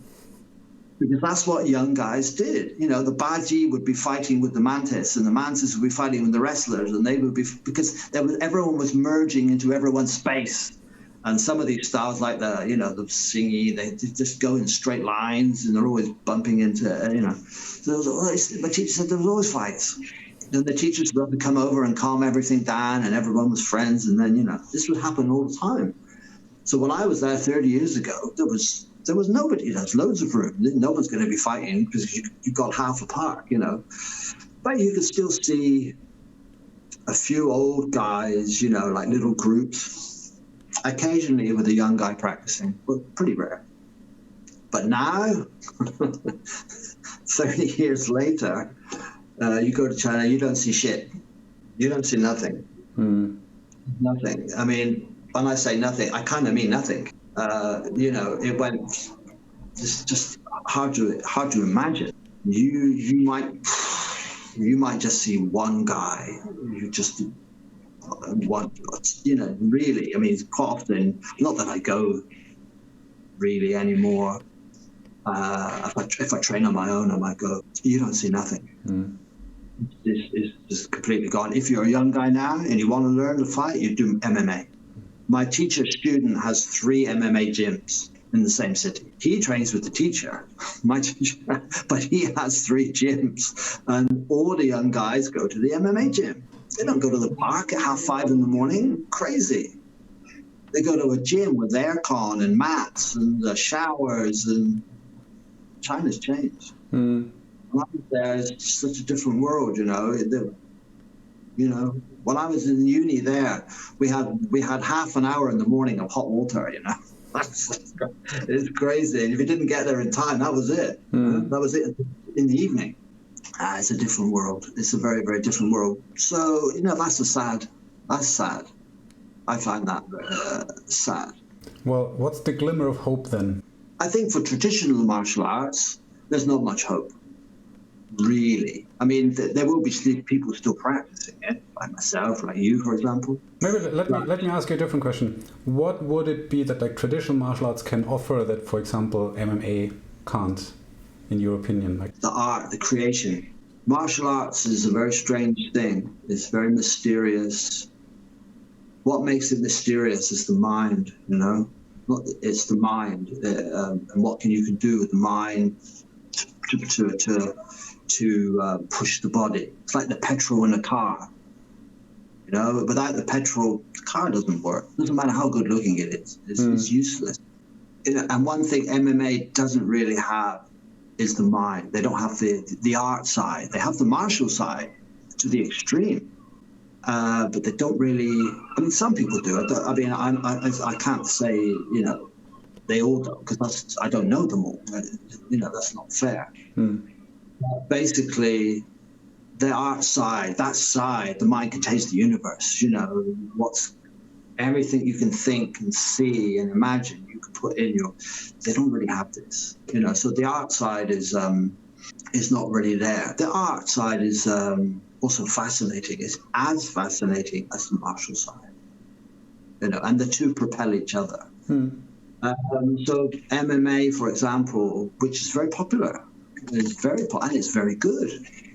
Because that's what young guys did. You know, the baji would be fighting with the mantis, and the mantis would be fighting with the wrestlers, and they would be, because everyone was merging into everyone's space. And some of these styles, like the singy, they just go in straight lines, and they're always bumping into, you know. So my teacher said there was always fights. And the teachers would have to come over and calm everything down, and everyone was friends. And then, you know, this would happen all the time. So when I was there 30 years ago, there was nobody. There's loads of room. No one's going to be fighting because you've got half a park, you know. But you can still see a few old guys, you know, like little groups, occasionally with a young guy practicing, but pretty rare. But now, 30 years later, you go to China, you don't see shit. You don't see nothing. Nothing. I mean, when I say nothing, I kind of mean nothing. You know, it went just hard to imagine. You might just see one guy. You just one, you know, really. I mean, quite often, not that I go really anymore. If I train on my own, I might go. You don't see nothing. It's just completely gone. If you're a young guy now and you want to learn to fight, you do MMA. My teacher's student has 3 MMA gyms in the same city. He trains with the teacher, my teacher, but he has 3 gyms. And all the young guys go to the MMA gym. They don't go to the park at 4:30 in the morning. Crazy. They go to a gym with aircon and mats and showers, and China's changed. When I was there, it's such a different world, you know. You know, when I was in uni there, we had half an hour in the morning of hot water, you know. It's crazy. And if you didn't get there in time, that was it. That was it in the evening. It's a different world. It's a very, very different world. So, you know, that's sad. I find that sad. Well, what's the glimmer of hope then? I think for traditional martial arts, there's not much hope. Really. I mean, there will be people still practicing it, like myself, like you, for example. Maybe let me ask you a different question. What would it be that like traditional martial arts can offer that, for example, MMA can't, in your opinion? Like the art, the creation. Martial arts is a very strange thing. It's very mysterious. What makes it mysterious is the mind, you know? It's the mind, and what you can do with the mind to push the body. It's like the petrol in a car. You know, without the petrol, the car doesn't work. It doesn't matter how good looking it is. It's useless. And one thing MMA doesn't really have is the mind. They don't have the art side. They have the martial side to the extreme. But they don't really, I mean, some people do. I can't say, you know, they all do, because I don't know them all. You know, that's not fair. Basically, the art side, that side, the mind contains the universe, you know, what's everything you can think and see and imagine, you can put in they don't really have this, you know, so the art side is not really there. The art side is also fascinating. It's as fascinating as the martial side, you know, and the two propel each other. So MMA, for example, which is very popular, and it's very good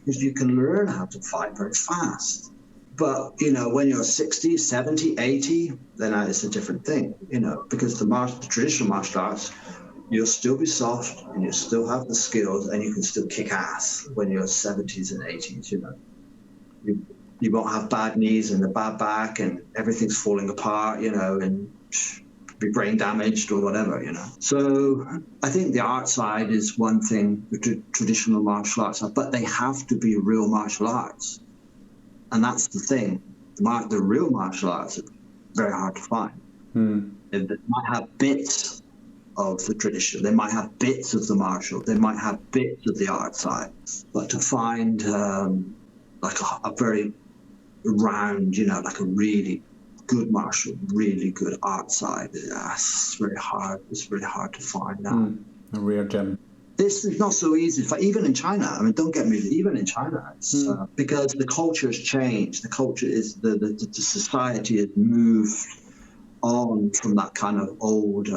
if you can learn how to fight very fast. But, you know, when you're 60, 70, 80, then it's a different thing, you know, because the traditional martial arts, you'll still be soft and you still have the skills and you can still kick ass when you're 70s and 80s, you know. You won't have bad knees and a bad back and everything's falling apart, and be brain damaged or whatever, So I think the art side is one thing, the traditional martial arts, but they have to be real martial arts. And that's the thing. The real martial arts are very hard to find. They might have bits of the tradition. They might have bits of the martial. They might have bits of the art side. But to find like a very round, like a really good martial, really good art side, it's very hard. It's very hard to find now. A rare gem. This is not so easy. Even in China, I mean, don't get me. Even in China, it's, because the culture has changed. The culture is the society has moved on from that kind of old.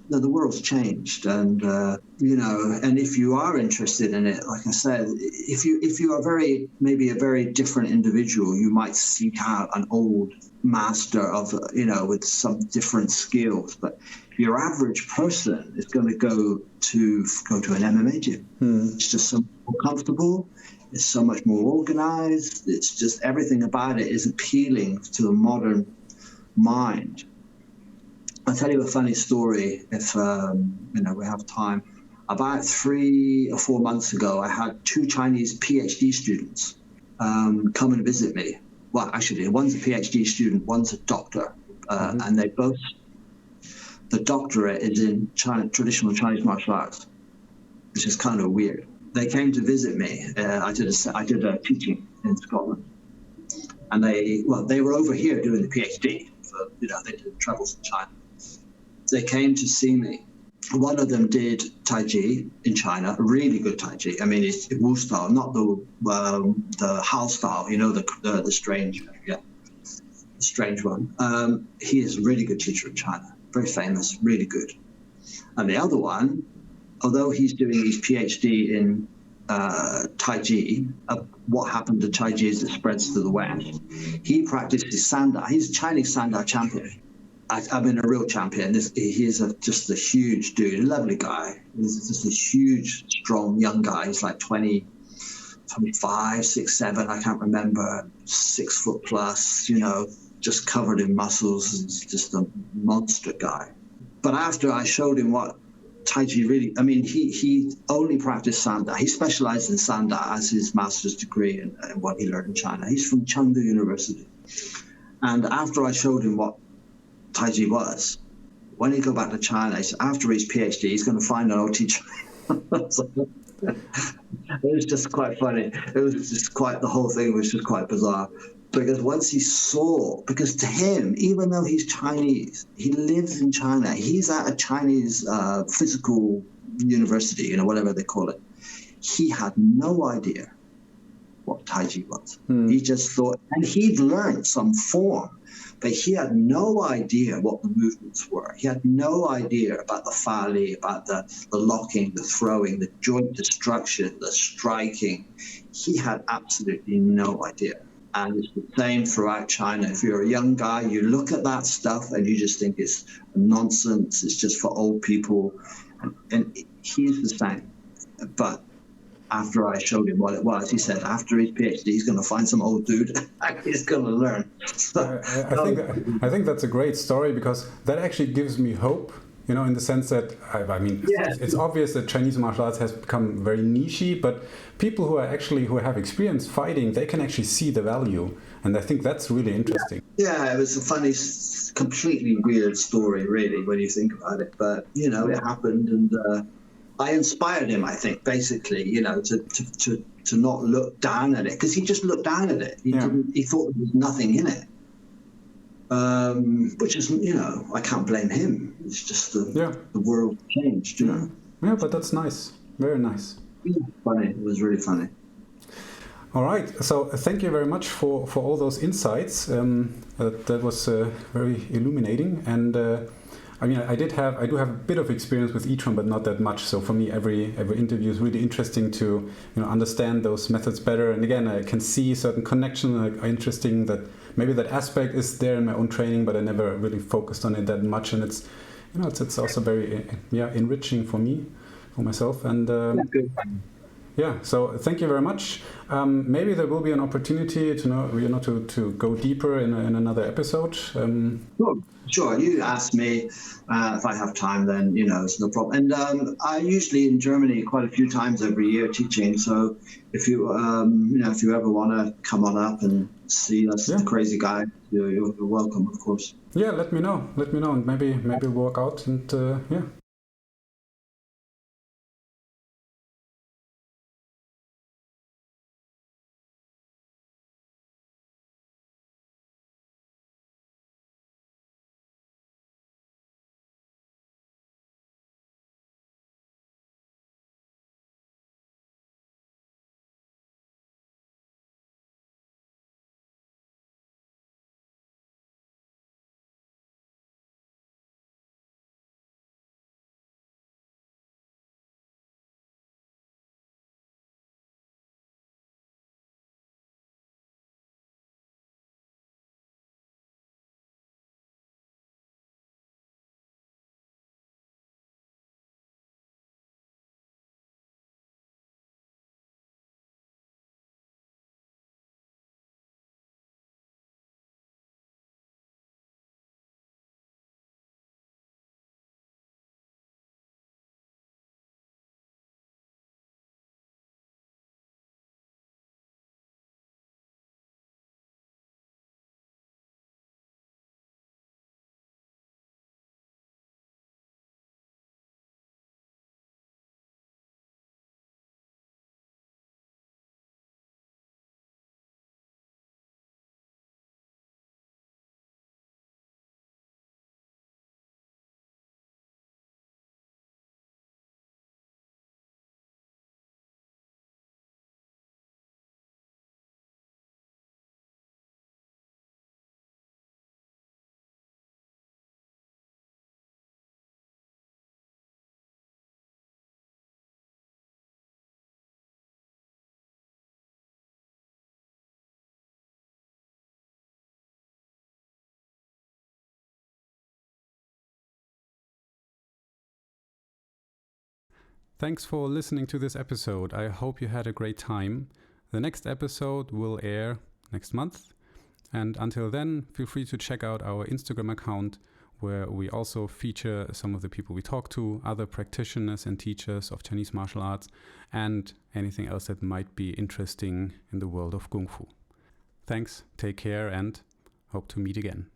The world's changed, and and if you are interested in it, like I said, if you are maybe a very different individual, you might seek out an old master of with some different skills. But your average person is going to go to an MMA gym. It's just so more comfortable. It's so much more organized. It's just everything about it is appealing to the modern mind. I'll tell you a funny story if we have time. About 3 or 4 months ago, I had 2 Chinese PhD students come and visit me. Well, actually, one's a PhD student, one's a doctor, and they both. The doctorate is in traditional Chinese martial arts, which is kind of weird. They came to visit me. I did a teaching in Scotland, and they were over here doing the PhD. So, they did travels in China. They came to see me. One of them did Tai Chi in China, really good Tai Chi. I mean, it's Wu style, not the Hao style, the strange, the strange one. He is a really good teacher in China, very famous, really good. And the other one, although he's doing his PhD in Tai Chi, what happened to Tai Chi is it spreads to the West. He practices Sanda. He's a Chinese Sanda champion. I mean, a real champion. He's just a huge dude, a lovely guy. He's just a huge, strong, young guy. He's like 25, 6, 7, I can't remember, 6 foot plus, just covered in muscles. He's just a monster guy. But after I showed him what Tai Chi really, I mean, he only practiced Sanda. He specialized in Sanda as his master's degree and what he learned in China. He's from Chengdu University. And after I showed him what Tai Chi was, when he go back to China, after his PhD, he's going to find an old teacher. It was just quite funny. It was just the whole thing was just quite bizarre. Because once he saw, because to him, even though he's Chinese, he lives in China, he's at a Chinese physical university, whatever they call it. He had no idea what Tai Chi was. He just thought, and he'd learned some form, but he had no idea what the movements were. He had no idea about the fa li, about the locking, the throwing, the joint destruction, the striking. He had absolutely no idea. And it's the same throughout China. If you're a young guy, you look at that stuff and you just think it's nonsense. It's just for old people. And he's the same. But after I showed him what it was, he said after his PhD, he's going to find some old dude and he's going to learn. I think that's a great story because that actually gives me hope. In the sense that, it's obvious that Chinese martial arts has become very niche-y, but people who have experience fighting, they can actually see the value. And I think that's really interesting. Yeah, it was a funny, completely weird story, really, when you think about it. But, it happened and I inspired him, I think, basically, to not look down at it. Because he just looked down at it. He thought there was nothing in it. Which is, I can't blame him. It's just the world changed, Yeah, but that's nice. Very nice. Yeah, funny. It was really funny. All right. So thank you very much for all those insights. That was very illuminating. And I do have a bit of experience with Yiquan, but not that much. So for me, every interview is really interesting to understand those methods better. And again, I can see certain connections are interesting that. Maybe that aspect is there in my own training, but I never really focused on it that much, and it's it's also very enriching for me, for myself, and Yeah, so thank you very much. Maybe there will be an opportunity to go deeper in another episode. Sure. You ask me if I have time, then it's no problem. And I'm usually in Germany quite a few times every year teaching. So if you if you ever want to come on up and see us, the crazy guy, you're welcome, of course. Yeah, let me know, and maybe we'll work out and yeah. Thanks for listening to this episode. I hope you had a great time. The next episode will air next month. And until then, feel free to check out our Instagram account, where we also feature some of the people we talk to, other practitioners and teachers of Chinese martial arts, and anything else that might be interesting in the world of Gongfu. Thanks, take care, and hope to meet again.